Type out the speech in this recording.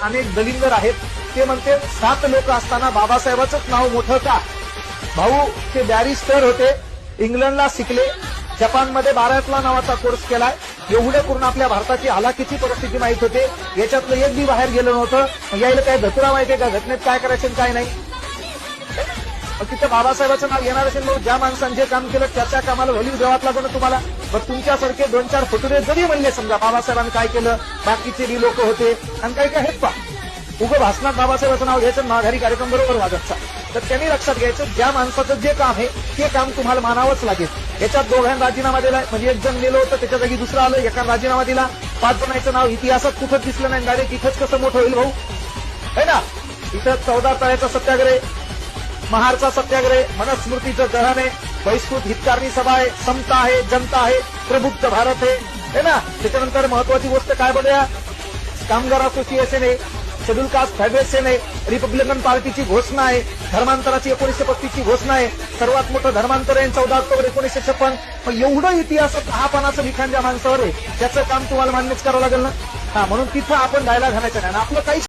अनेक दलिंदर आहेत. ते म्हणते 7 लोक असताना बाबासाहेबांचंच नाव मोठं का? भाऊ ते बॅरिस्टर होते, इंग्लंडला शिकले, जपानमध्ये बारातला नावाचा कोर्स केलाय. एवढं करून आपल्या भारताची हलाखीची परिस्थिती माहित होते. याच्यातलं एक बी बाहेर गेलं नव्हतं. यायला काय धतुरा माहितीये का घटनेत काय करायचं काय नाही? तिथं बाबासाहेबांचं नाव येणार असेल मग ज्या माणसाने जे काम केलं त्याच्या कामाला व्हॅल्यू द्यावाच लागतो ना तुम्हाला. पण तुमच्यासारखे 2-4 फुटुरे जरी म्हणले समजा बाबासाहेबांनी काय केलं, बाकीचे बी लोक होते आणि काही काय आहेत पा उगं भाषणात बाबासाहेबांचं नाव घ्यायचं, माघारी कार्यक्रम बरोबर वागतचा. तर त्यांनी लक्षात घ्यायचं ज्या माणसाचं जे काम आहे ते काम तुम्हाला मानावंच लागेल. याच्यात दोघांनी राजीनामा दिलाय, म्हणजे एक जण गेलं होतं त्याच्या जागी दुसरं आलं, एका राजीनामा दिला. 5 जणांचं नाव इतिहासात कुठंच दिसलं नाही. डायरेक्ट इथंच कसं मोठं होईल भाऊ, है ना? इथं 14 तळ्याचा सत्याग्रह, महारचा सत्याग्रह, मनुस्मृतीचं दहन आहे, बहिष्कृत हितकारणी सभा आहे, समता आहे, जनता आहे, प्रबुद्ध भारत आहे, है ना? त्याच्यानंतर महत्वाची गोष्ट काय बघूया, कामगार असोसिएशन आहे, शेड्यूल कास्ट फेडरेशन आहे, रिपब्लिकन पार्टीची घोषणा आहे, धर्मांतराची 1935 ची घोषणा आहे, सर्वात मोठं धर्मांतर आहे 14 ऑक्टोबर 1956. मग एवढं इतिहासात हा पानाचं लिखाण ज्या माणसावर आहे त्याचं काम तुम्हाला मान्यच करावं लागेल ना. म्हणून तिथं आपण जायला घालायचं नाही. आपलं काही